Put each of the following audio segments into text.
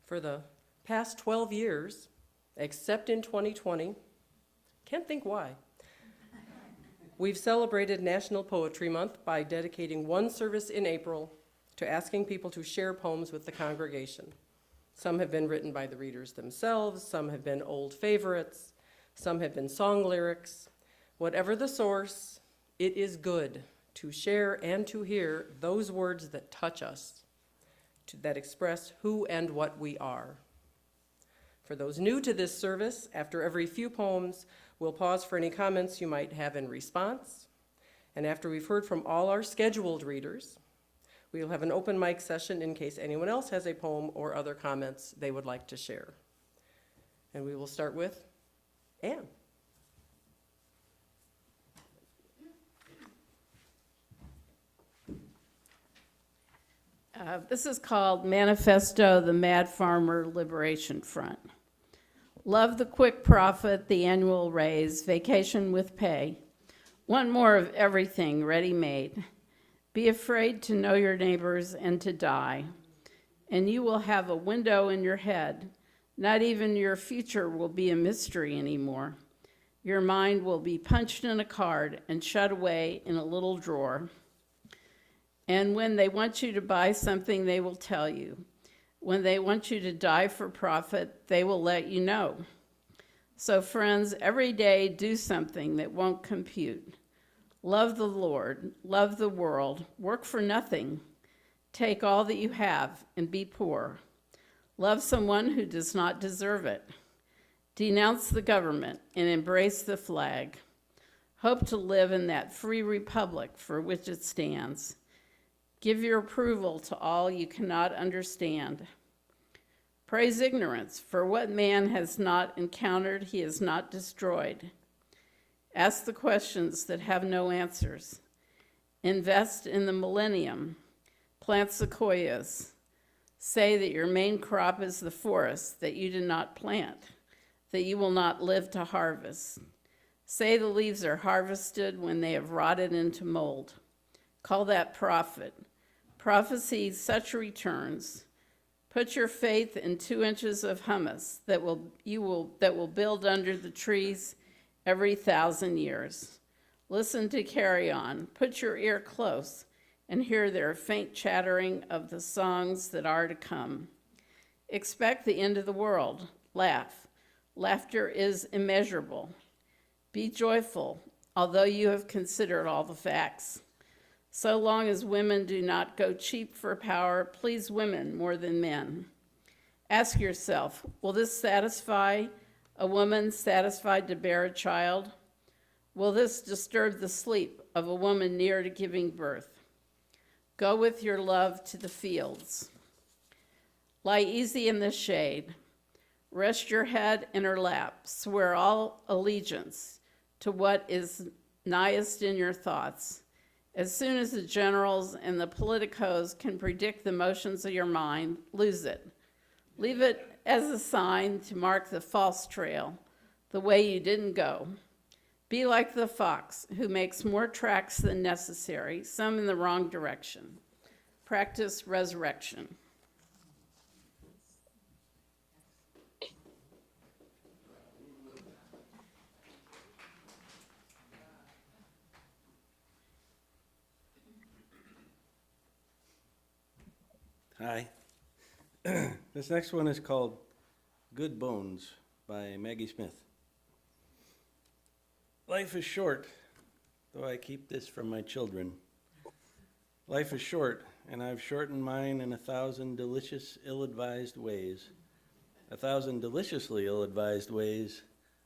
For the past 12 years, except in 2020, can't think why, we've celebrated National Poetry Month by dedicating one service in April to asking people to share poems with the congregation. Some have been written by the readers themselves, some have been old favorites, some have been song lyrics. Whatever the source, it is good to share and to hear those words that touch us, that express who and what we are. For those new to this service, after every few poems, we'll pause for any comments you might have in response. And after we've heard from all our scheduled readers, we'll have an open mic session in case anyone else has a poem or other comments they would like to share. And we will start with Anne. This is called Manifesto, the Mad Farmer Liberation Front. Love the quick profit, the annual raise, vacation with pay. Want more of everything ready-made. Be afraid to know your neighbors and to die. And you will have a window in your head. Not even your future will be a mystery anymore. Your mind will be punched in a card and shut away in a little drawer. And when they want you to buy something, they will tell you. When they want you to die for profit, they will let you know. So friends, every day do something that won't compute. Love the Lord, love the world, work for nothing. Take all that you have and be poor. Love someone who does not deserve it. Denounce the government and embrace the flag. Hope to live in that free republic for which it stands. Give your approval to all you cannot understand. Praise ignorance, for what man has not encountered, he has not destroyed. Ask the questions that have no answers. Invest in the millennium. Plant sequoias. Say that your main crop is the forest that you did not plant, that you will not live to harvest. Say the leaves are harvested when they have rotted into mold. Call that profit. Prophesy such returns. Put your faith in 2 inches of hummus that will build under the trees every 1,000 years. Listen to Carry On. Put your ear close and hear their faint chattering of the songs that are to come. Expect the end of the world. Laugh. Laughter is immeasurable. Be joyful, although you have considered all the facts. So long as women do not go cheap for power, please women more than men. Ask yourself, will this satisfy a woman satisfied to bear a child? Will this disturb the sleep of a woman near to giving birth? Go with your love to the fields. Lie easy in the shade. Rest your head in her lap. Swear all allegiance to what is nighest in your thoughts. As soon as the generals and the politicos can predict the motions of your mind, lose it. Leave it as a sign to mark the false trail, the way you didn't go. Be like the fox who makes more tracks than necessary, some in the wrong direction. Practice resurrection. Hi. This next one is called Good Bones by Maggie Smith. Life is short, though I keep this from my children. Life is short, and I've shortened mine in 1,000 delicious, ill-advised ways. 1,000 deliciously ill-advised ways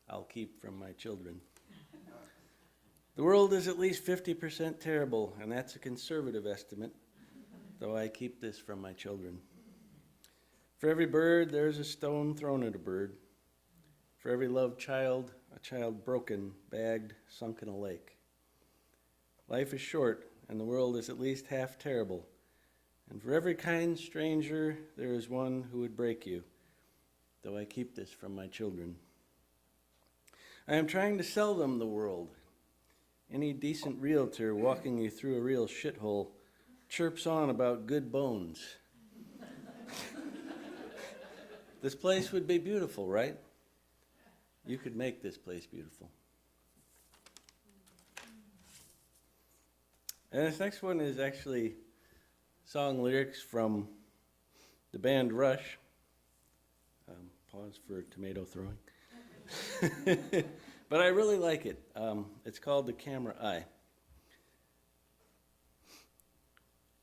I'll keep from my children. The world is at least 50% terrible, and that's a conservative estimate, though I keep this from my children. For every bird, there's a stone thrown at a bird. For every loved child, a child broken, bagged, sunk in a lake. Life is short, and the world is at least half terrible. And for every kind stranger, there is one who would break you, though I keep this from my children. I am trying to sell them the world. Any decent realtor walking you through a real shithole chirps on about good bones. This place would be beautiful, right? You could make this place beautiful. And this next one is actually song lyrics from the band Rush. Pause for tomato throwing. But I really like it. It's called The Camera Eye.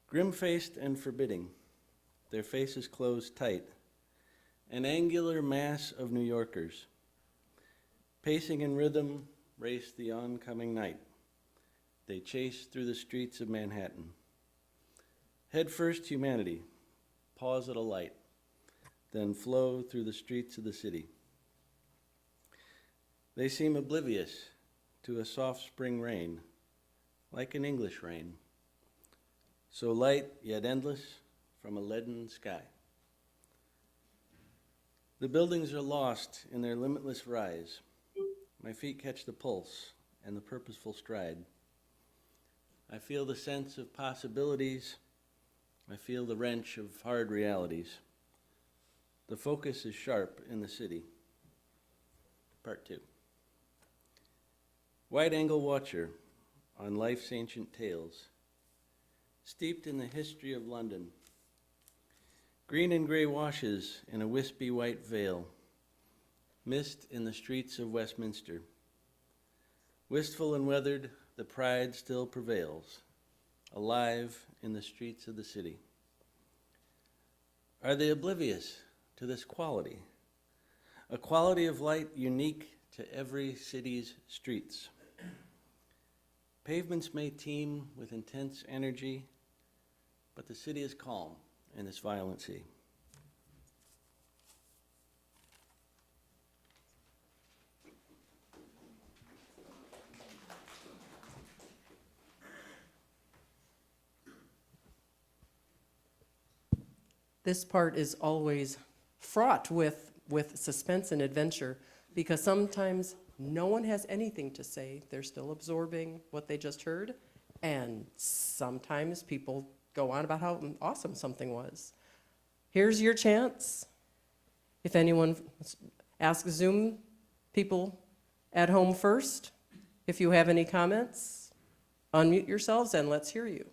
Grim-faced and forbidding, their faces closed tight, an angular mass of New Yorkers, pacing in rhythm, race the oncoming night. They chase through the streets of Manhattan. Head-first humanity, pause at a light, then flow through the streets of the city. They seem oblivious to a soft spring rain, like an English rain, so light yet endless from a leaden sky. The buildings are lost in their limitless rise. My feet catch the pulse and the purposeful stride. I feel the sense of possibilities. I feel the wrench of hard realities. The focus is sharp in the city. Part 2. Wide-angle watcher on life's ancient tales, steeped in the history of London. Green and gray washes in a wispy white veil, mist in the streets of Westminster. Wistful and weathered, the pride still prevails, alive in the streets of the city. Are they oblivious to this quality? A quality of light unique to every city's streets. Pavements may teem with intense energy, but the city is calm in this violent sea. This part is always fraught with suspense and adventure because sometimes no one has anything to say. They're still absorbing what they just heard. And sometimes people go on about how awesome something was. Here's your chance. If anyone ask Zoom people at home first, if you have any comments, unmute yourselves and let's hear you.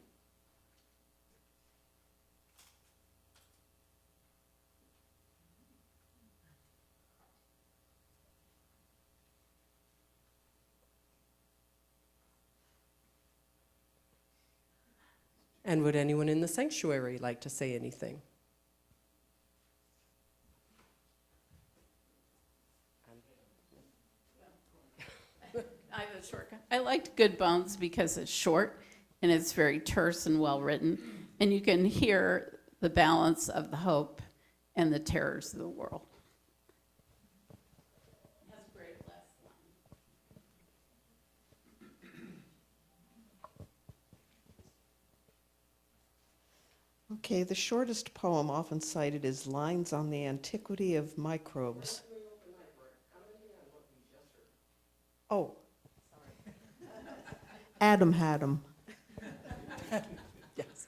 And would anyone in the sanctuary like to say anything? I have a short. I liked Good Bones because it's short and it's very terse and well written, and you can hear the balance of the hope and the terrors of the world. It has a great last line. Okay, the shortest poem often cited is Lines on the Antiquity of Microbes. Oh, sorry. Adam had 'em. Yes.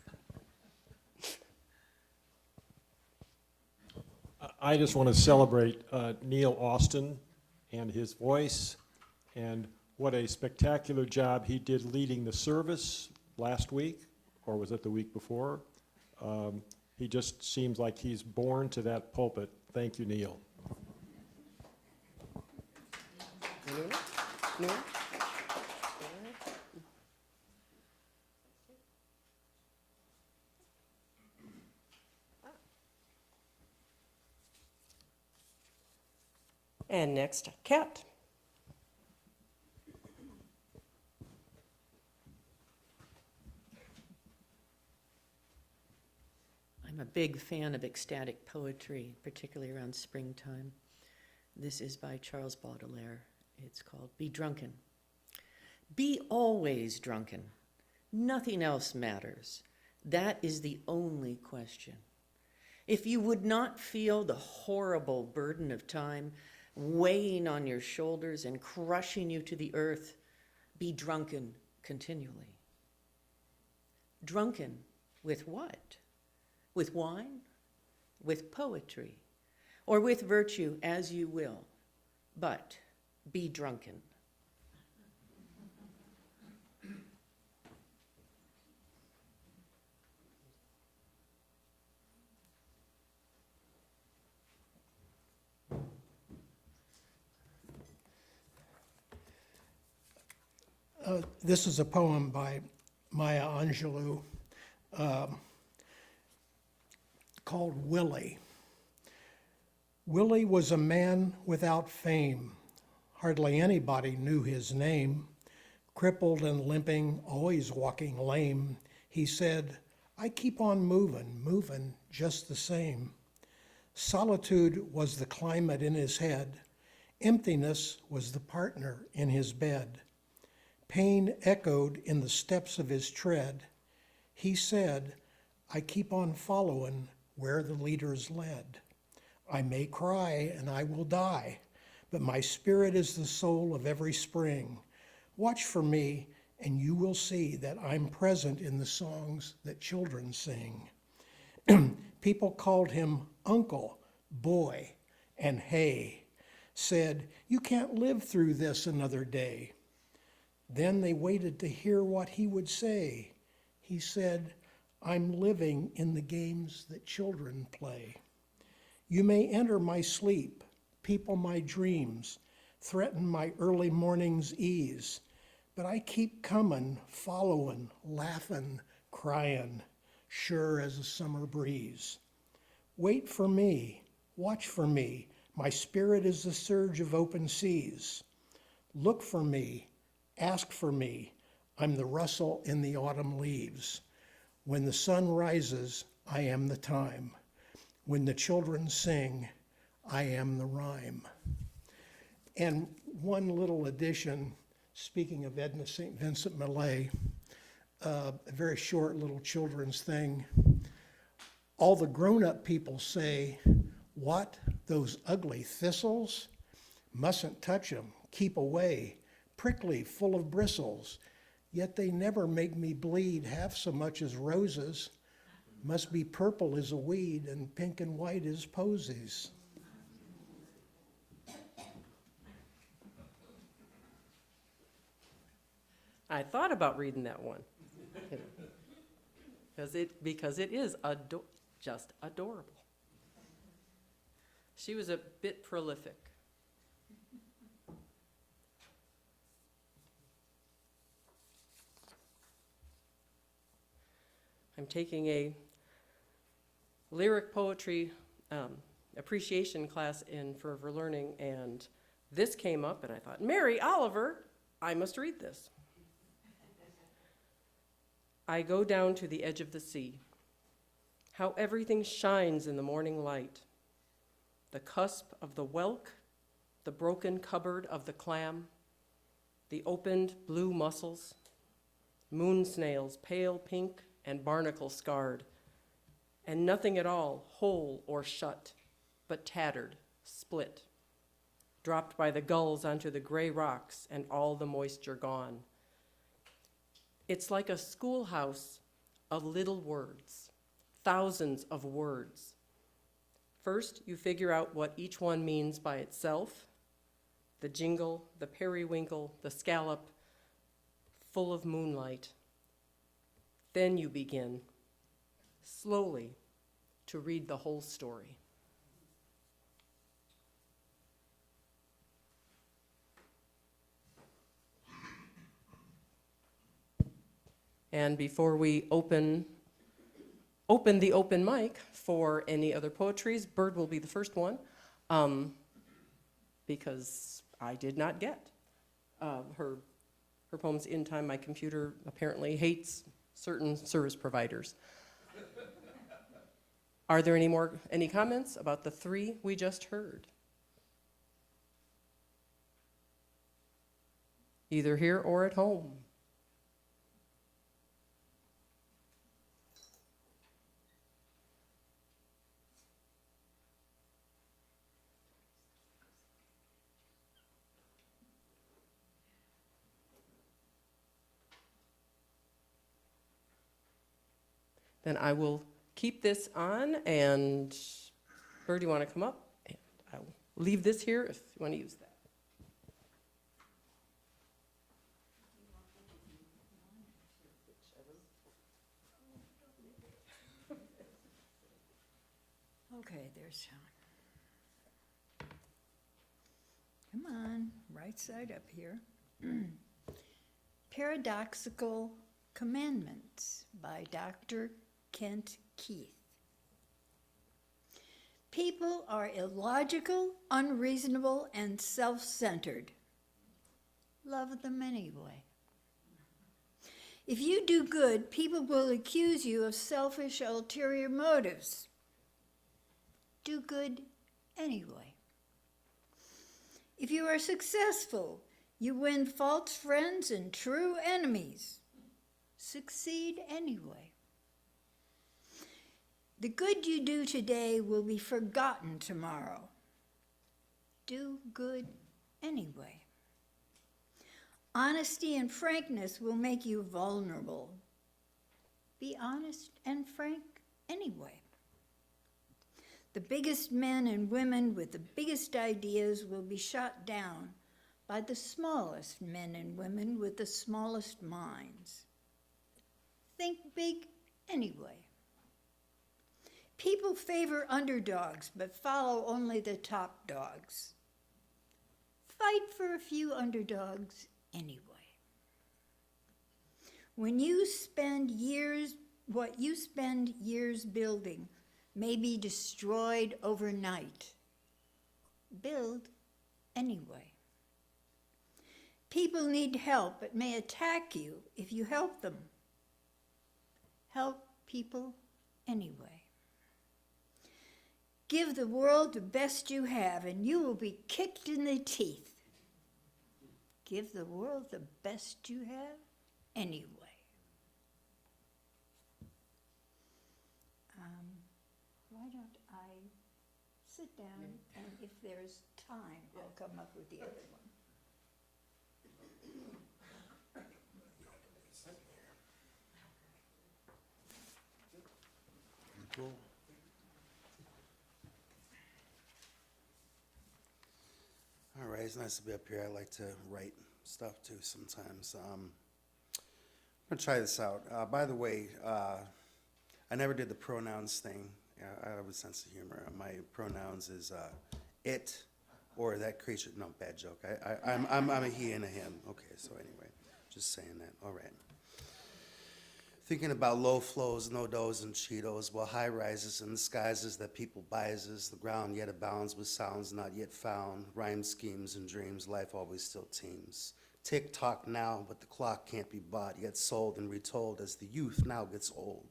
I just want to celebrate Neil Austin and his voice, and what a spectacular job he did leading the service last week, or was it the week before? He just seems like he's born to that pulpit. Thank you, Neil. Anyone? No? And next, Kat. I'm a big fan of ecstatic poetry, particularly around springtime. This is by Charles Baudelaire. It's called Be Drunken. Be always drunken. Nothing else matters. That is the only question. If you would not feel the horrible burden of time weighing on your shoulders and crushing you to the earth, be drunken continually. Drunken with what? With wine? With poetry? or with virtue, as you will, but be drunken. This is a poem by Maya Angelou called Willie. Willie was a man without fame. Hardly anybody knew his name. Crippled and limping, always walking lame, he said, I keep on moving, moving just the same. Solitude was the climate in his head. Emptiness was the partner in his bed. Pain echoed in the steps of his tread. He said, I keep on following where the leaders led. I may cry and I will die, but my spirit is the soul of every spring. Watch for me and you will see that I'm present in the songs that children sing. People called him uncle, boy, and hey, said, you can't live through this another day. Then they waited to hear what he would say. He said, I'm living in the games that children play. You may enter my sleep, people my dreams, threaten my early morning's ease, but I keep coming, following, laughing, crying, sure as a summer breeze. Wait for me, watch for me, my spirit is the surge of open seas. Look for me, ask for me, I'm the rustle in the autumn leaves. When the sun rises, I am the time. When the children sing, I am the rhyme. And one little addition, speaking of Edna St. Vincent Millay, a very short little children's thing. All the grown-up people say, what, those ugly thistles? Mustn't touch them, keep away. Prickly, full of bristles, yet they never make me bleed half so much as roses. Must be purple as a weed and pink and white as posies. I thought about reading that one. Because it is just adorable. She was a bit prolific. I'm taking a lyric poetry appreciation class in Forever Learning, and this came up, and I thought, Mary Oliver, I must read this. I go down to the edge of the sea, how everything shines in the morning light, the cusp of the whelk, the broken cupboard of the clam, the opened blue mussels, moon snails, pale pink and barnacle scarred, and nothing at all whole or shut, but tattered, split, dropped by the gulls onto the gray rocks and all the moisture gone. It's like a schoolhouse of little words, thousands of words. First, you figure out what each one means by itself, the jingle, the periwinkle, the scallop, full of moonlight. Then you begin, slowly, to read the whole story. And before we open the open mic for any other poetries, Bird will be the first one, because I did not get her poems in time. My computer apparently hates certain service providers. Are there any comments about the three we just heard? Either here or at home. Then I will keep this on, and Bird, you want to come up? I'll leave this here if you want to use that. Okay, there's Sean. Come on, right side up here. Paradoxical Commandments by Dr. Kent Keith. People are illogical, unreasonable, and self-centered. Love them anyway. If you do good, people will accuse you of selfish, ulterior motives. Do good anyway. If you are successful, you win false friends and true enemies. Succeed anyway. The good you do today will be forgotten tomorrow. Do good anyway. Honesty and frankness will make you vulnerable. Be honest and frank anyway. The biggest men and women with the biggest ideas will be shot down by the smallest men and women with the smallest minds. Think big anyway. People favor underdogs but follow only the top dogs. Fight for a few underdogs anyway. When you spend years, what you spend years building may be destroyed overnight. Build anyway. People need help but may attack you if you help them. Help people anyway. Give the world the best you have and you will be kicked in the teeth. Give the world the best you have anyway. Why don't I sit down and if there's time, I'll come up with the other one. Cool. All right, it's nice to be up here. I like to write stuff too sometimes. I'm gonna try this out. By the way, I never did the pronouns thing. I have a sense of humor. My pronouns is it or that creature. No, bad joke. I'm a he and a him. Okay, so anyway, just saying that. All right. Thinking about low flows, no doughs and Cheetos, while high rises and disguises that people biases, the ground yet abounds with sounds not yet found, rhyme schemes and dreams, life always still teems. Tick-tock now, but the clock can't be bought, yet sold and retold as the youth now gets old.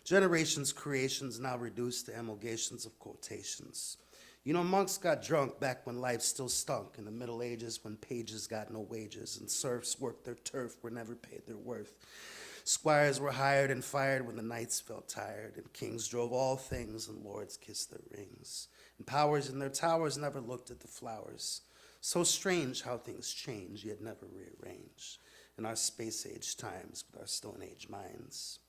Generations' creations now reduced to emulgations of quotations. You know, monks got drunk back when life still stunk, in the Middle Ages when pages got no wages, and serfs worked their turf, were never paid their worth. Squires were hired and fired when the knights felt tired, and kings drove all things, and lords kissed their rings. And powers in their towers never looked at the flowers. So strange how things change, yet never rearrange. In our space-age times, with our Stone-Age minds.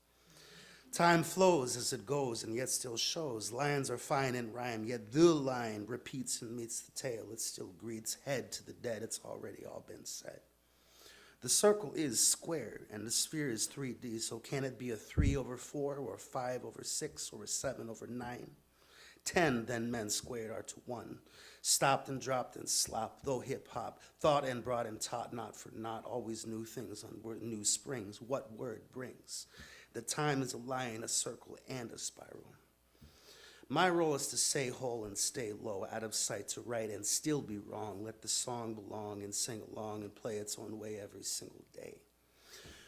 Time flows as it goes, and yet still shows. Lines are fine in rhyme, yet the line repeats and meets the tail. It still greets head to the dead, it's already all been said. The circle is square, and the sphere is 3D, so can it be a 3/4, or a 5/6, or a 7/9? 10, then men squared are to 1. Stopped and dropped and slopped, though hip-hop, thought and brought and taught, not for naught, always new things on new springs, what word brings. The time is a line, a circle, and a spiral. My role is to stay whole and stay low, out of sight to right and still be wrong. Let the song belong and sing along and play its own way every single day.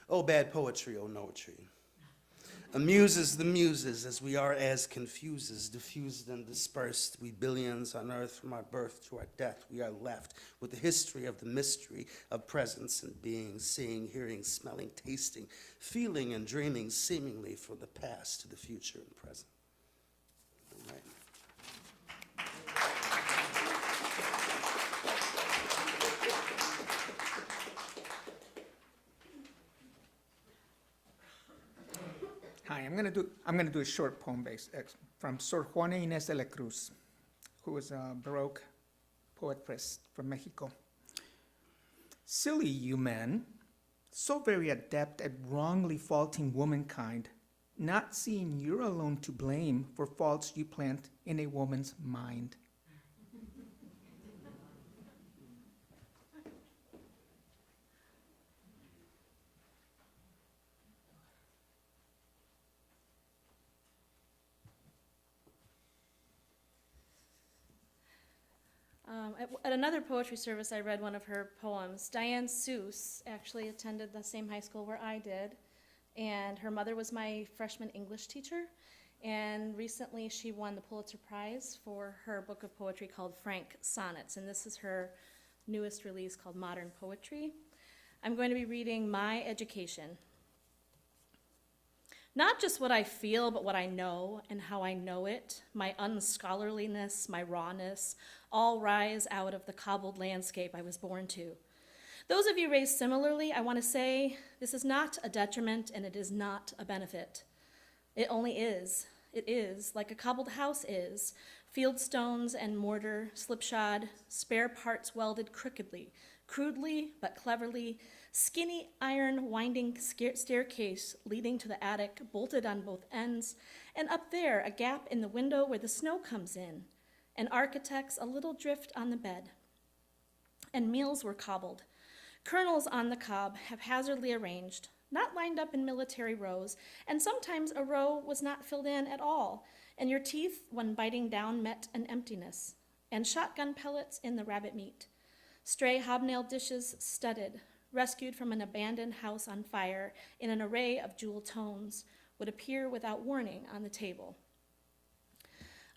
Oh, bad poetry, oh, noetry. Amuses the muses as we are as confuses, diffused and dispersed. We billions on earth from our birth to our death. We are left with the history of the mystery of presence and being, seeing, hearing, smelling, tasting, feeling and dreaming seemingly from the past to the future and present. Right. Hi, I'm gonna do a short poem based from Sor Juana Inés de la Cruz. who is a Baroque poetress from Mexico. Silly you men, so very adept at wrongly faulting womankind, not seeing you're alone to blame for faults you plant in a woman's mind. At another poetry service, I read one of her poems. Diane Seuss actually attended the same high school where I did, and her mother was my freshman English teacher, and recently she won the Pulitzer Prize for her book of poetry called Frank Sonnets, and this is her newest release called Modern Poetry. I'm going to be reading My Education. Not just what I feel, but what I know and how I know it, my unscholarliness, my rawness, all rise out of the cobbled landscape I was born to. Those of you raised similarly, I want to say this is not a detriment and it is not a benefit. It only is. It is, like a cobbled house is, field stones and mortar, slipshod, spare parts welded crookedly, crudely but cleverly, skinny iron winding staircase leading to the attic, bolted on both ends, and up there a gap in the window where the snow comes in, and architects a little drift on the bed. And meals were cobbled, kernels on the cob, haphazardly arranged, not lined up in military rows, and sometimes a row was not filled in at all, and your teeth, when biting down, met an emptiness, and shotgun pellets in the rabbit meat. Stray hobnailed dishes studded, rescued from an abandoned house on fire in an array of jeweled tones, would appear without warning on the table.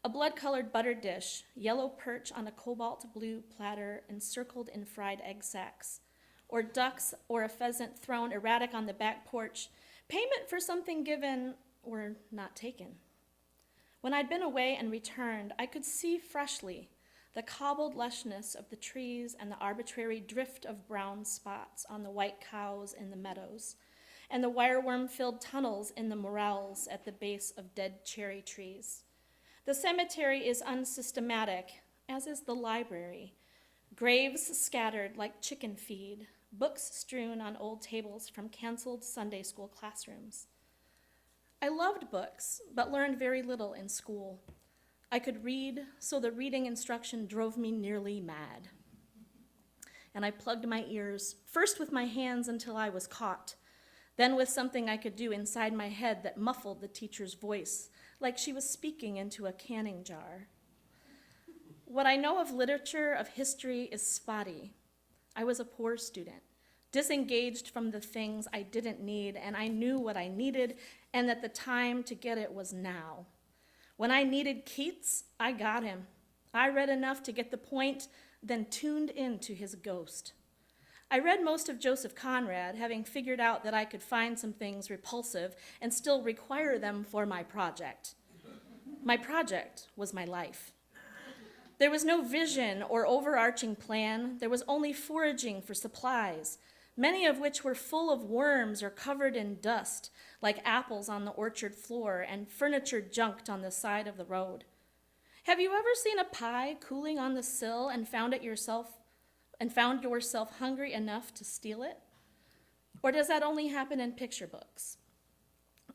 A blood-colored buttered dish, yellow perch on a cobalt blue platter encircled in fried egg sacks, or ducks or a pheasant thrown erratic on the back porch, payment for something given or not taken. When I'd been away and returned, I could see freshly the cobbled lushness of the trees and the arbitrary drift of brown spots on the white cows in the meadows, and the wireworm-filled tunnels in the morels at the base of dead cherry trees. The cemetery is unsystematic, as is the library. Graves scattered like chicken feed, books strewn on old tables from canceled Sunday school classrooms. I loved books, but learned very little in school. I could read, so the reading instruction drove me nearly mad. And I plugged my ears, first with my hands until I was caught, then with something I could do inside my head that muffled the teacher's voice, like she was speaking into a canning jar. What I know of literature, of history, is spotty. I was a poor student, disengaged from the things I didn't need, and I knew what I needed, and that the time to get it was now. When I needed Keats, I got him. I read enough to get the point, then tuned into his ghost. I read most of Joseph Conrad, having figured out that I could find some things repulsive and still require them for my project. My project was my life. There was no vision or overarching plan. There was only foraging for supplies, many of which were full of worms or covered in dust, like apples on the orchard floor and furniture junked on the side of the road. Have you ever seen a pie cooling on the sill and found yourself hungry enough to steal it? Or does that only happen in picture books?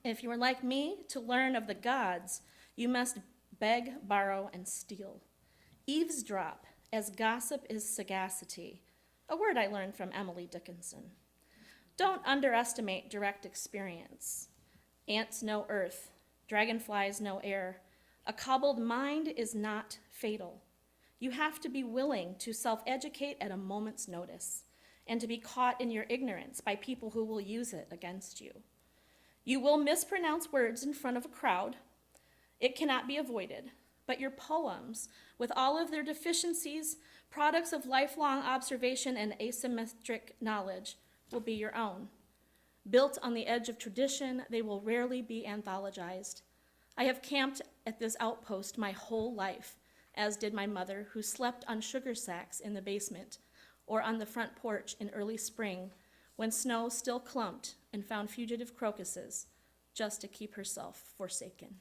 If you are like me, to learn of the gods, you must beg, borrow, and steal. Eavesdrop, as gossip is sagacity, a word I learned from Emily Dickinson. Don't underestimate direct experience. Ants know earth, dragonflies know air. A cobbled mind is not fatal. You have to be willing to self-educate at a moment's notice and to be caught in your ignorance by people who will use it against you. You will mispronounce words in front of a crowd. It cannot be avoided, but your poems, with all of their deficiencies, products of lifelong observation and asymmetric knowledge, will be your own. Built on the edge of tradition, they will rarely be anthologized. I have camped at this outpost my whole life, as did my mother, who slept on sugar sacks in the basement or on the front porch in early spring when snow still clumped and found fugitive crocuses just to keep herself forsaken.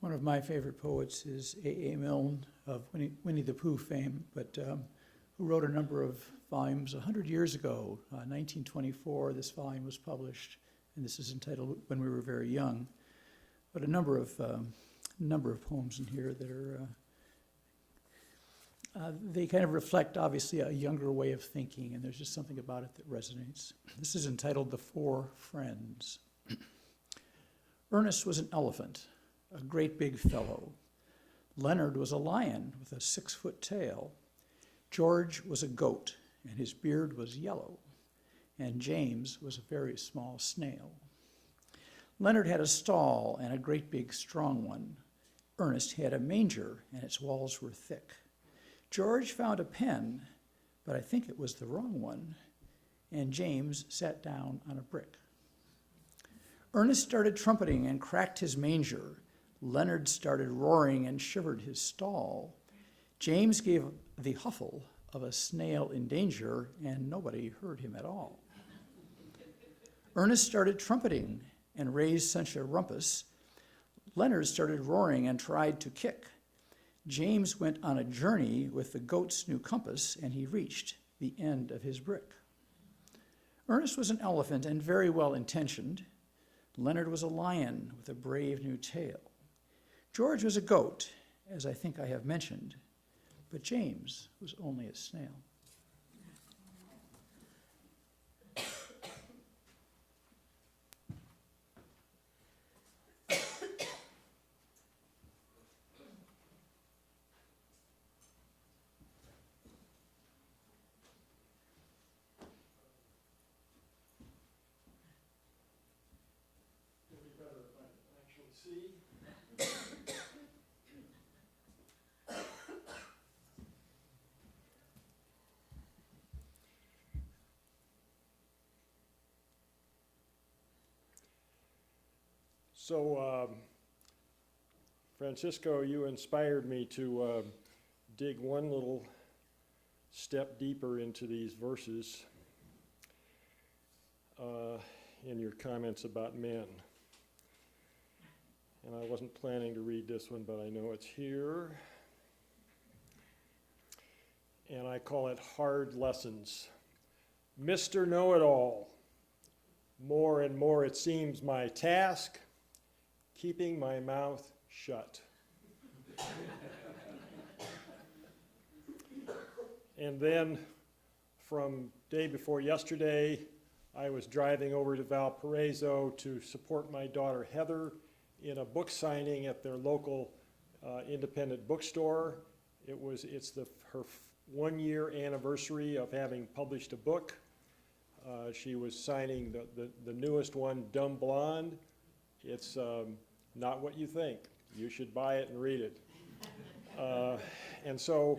One of my favorite poets is A. Milne of Winnie the Pooh fame, but who wrote a number of volumes 100 years ago. 1924, this volume was published, and this is entitled When We Were Very Young. But a number of poems in here that are, they kind of reflect, obviously, a younger way of thinking, and there's just something about it that resonates. This is entitled The Four Friends. Ernest was an elephant, a great big fellow. Leonard was a lion with a 6-foot tail. George was a goat, and his beard was yellow. And James was a very small snail. Leonard had a stall and a great big strong one. Ernest had a manger, and its walls were thick. George found a pen, but I think it was the wrong one. And James sat down on a brick. Ernest started trumpeting and cracked his manger. Leonard started roaring and shivered his stall. James gave the huffle of a snail in danger, and nobody heard him at all. Ernest started trumpeting and raised such a rumpus. Leonard started roaring and tried to kick. James went on a journey with the goat's new compass, and he reached the end of his brick. Ernest was an elephant and very well intentioned. Leonard was a lion with a brave new tail. George was a goat, as I think I have mentioned, but James was only a snail. So, Francisco, you inspired me to dig one little step deeper into these verses in your comments about men. And I wasn't planning to read this one, but I know it's here. And I call it Hard Lessons. Mr. Know-it-all, more and more it seems my task, keeping my mouth shut. And then from day before yesterday, I was driving over to Valparaiso to support my daughter Heather in a book signing at their local independent bookstore. It's her 1-year anniversary of having published a book. She was signing the newest one, Dumb Blonde. It's not what you think. You should buy it and read it. And so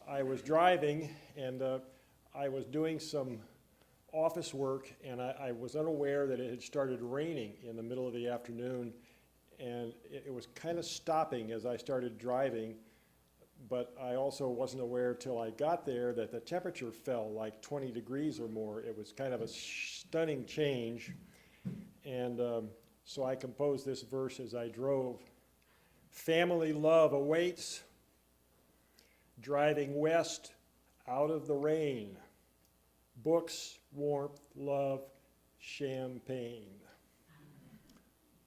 I was driving, and I was doing some office work, and I was unaware that it had started raining in the middle of the afternoon, and it was kind of stopping as I started driving, but I also wasn't aware till I got there that the temperature fell like 20 degrees or more. It was kind of a stunning change, and so I composed this verse as I drove. Family love awaits, driving west out of the rain. Books, warmth, love, champagne.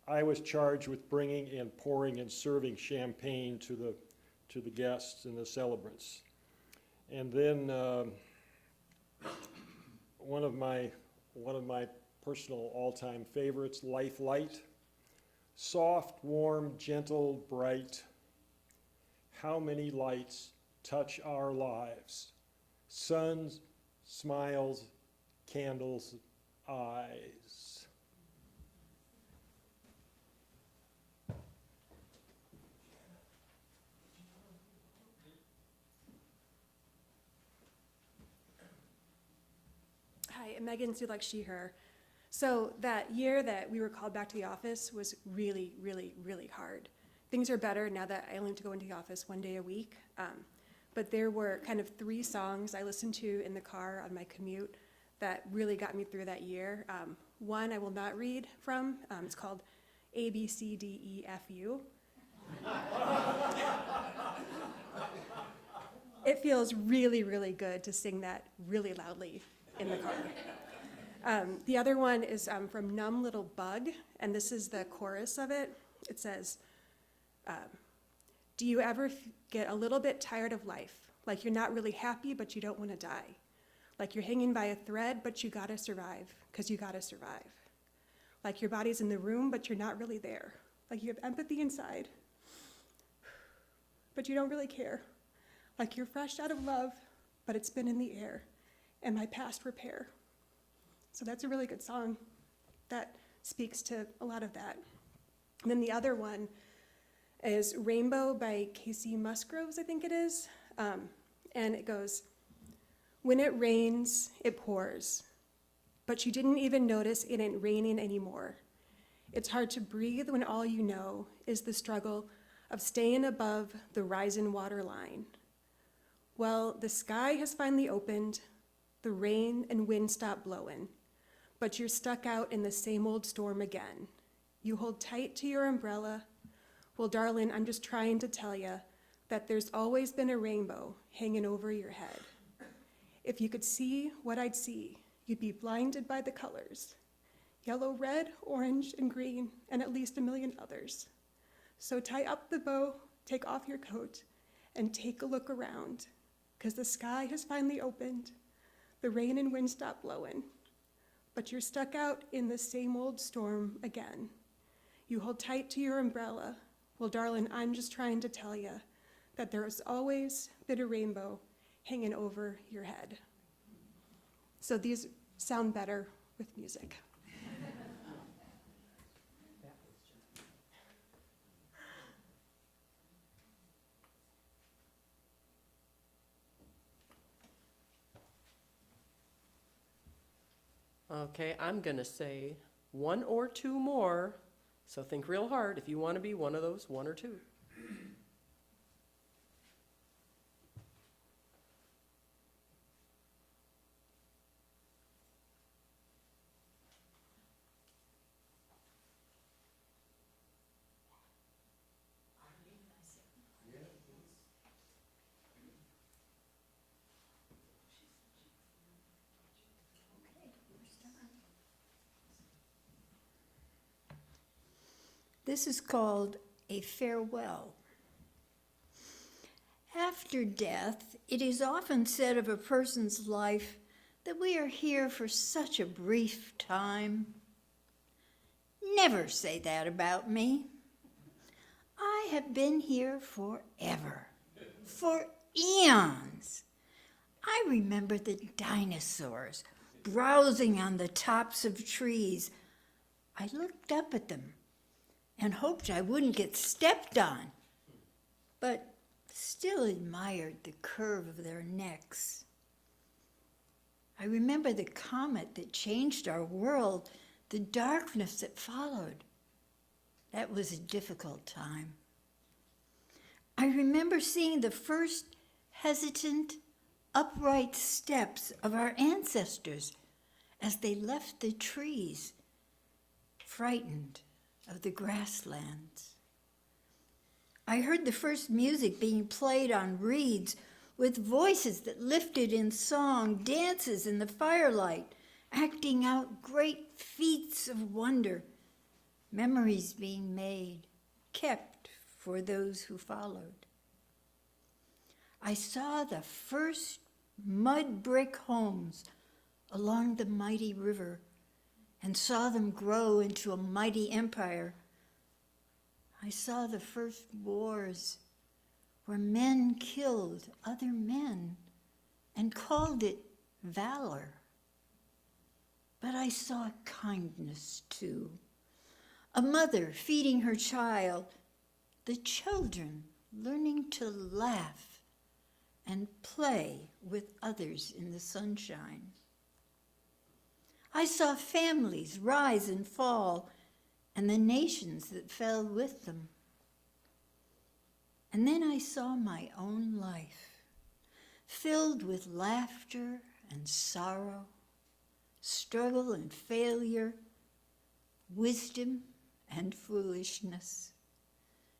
I was charged with bringing and pouring and serving champagne to the guests and the celebrants. And then one of my personal all-time favorites, Life Light. Soft, warm, gentle, bright. How many lights touch our lives? Suns, smiles, candles, eyes. Hi, I'm Megan Sulek-Sheher. So that year that we were called back to the office was really, really, really hard. Things are better now that I only have to go into the office 1 day a week. But there were kind of 3 songs I listened to in the car on my commute that really got me through that year. One I will not read from. It's called A, B, C, D, E, F, U. It feels really, really good to sing that really loudly in the car. The other one is from Numb Little Bug, and this is the chorus of it. It says, do you ever get a little bit tired of life? Like you're not really happy, but you don't want to die. Like you're hanging by a thread, but you gotta survive, because you gotta survive. Like your body's in the room, but you're not really there. Like you have empathy inside, but you don't really care. Like you're fresh out of love, but it's been in the air, and my past repair. So that's a really good song that speaks to a lot of that. And then the other one is Rainbow by Casey Musgroves, I think it is. And it goes, when it rains, it pours, but you didn't even notice it ain't raining anymore. It's hard to breathe when all you know is the struggle of staying above the rising water line. Well, the sky has finally opened, the rain and wind stop blowing, but you're stuck out in the same old storm again. You hold tight to your umbrella. Well, darling, I'm just trying to tell you that there's always been a rainbow hanging over your head. If you could see what I'd see, you'd be blinded by the colors. Yellow, red, orange, and green, and at least a million others. So tie up the bow, take off your coat, and take a look around, because the sky has finally opened, the rain and wind stop blowing, but you're stuck out in the same old storm again. You hold tight to your umbrella. Well, darling, I'm just trying to tell you that there has always been a rainbow hanging over your head. So these sound better with music. Okay, I'm gonna say one or two more, so think real hard if you want to be one of those one or two. This is called a farewell. After death, it is often said of a person's life that we are here for such a brief time. Never say that about me. I have been here forever, for eons. I remember the dinosaurs browsing on the tops of trees. I looked up at them and hoped I wouldn't get stepped on, but still admired the curve of their necks. I remember the comet that changed our world, the darkness that followed. That was a difficult time. I remember seeing the first hesitant, upright steps of our ancestors as they left the trees, frightened of the grasslands. I heard the first music being played on reeds with voices that lifted in song, dances in the firelight, acting out great feats of wonder, memories being made, kept for those who followed. I saw the first mud brick homes along the mighty river and saw them grow into a mighty empire. I saw the first wars where men killed other men and called it valor. But I saw kindness too. A mother feeding her child, the children learning to laugh and play with others in the sunshine. I saw families rise and fall, and the nations that fell with them. And then I saw my own life, filled with laughter and sorrow, struggle and failure, wisdom and foolishness,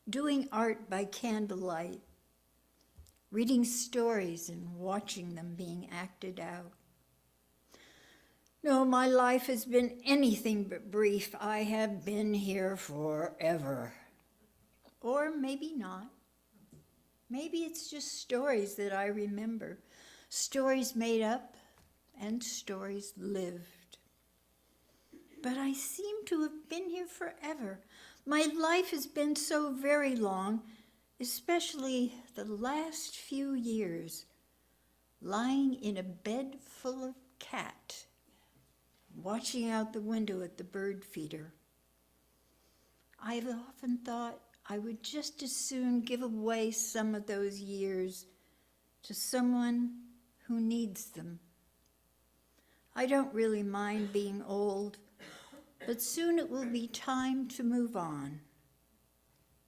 doing art by candlelight, reading stories and watching them being acted out. No, my life has been anything but brief. I have been here forever. Or maybe not. Maybe it's just stories that I remember, stories made up and stories lived. But I seem to have been here forever. My life has been so very long, especially the last few years, lying in a bed full of cat, watching out the window at the bird feeder. I've often thought I would just as soon give away some of those years to someone who needs them. I don't really mind being old, but soon it will be time to move on,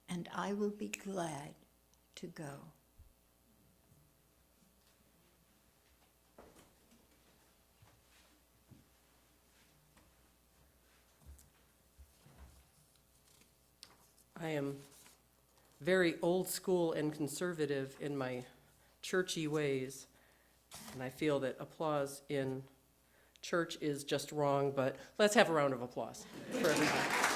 and I will be glad to go. I am very old school and conservative in my churchy ways, and I feel that applause in church is just wrong, but let's have a round of applause for everybody.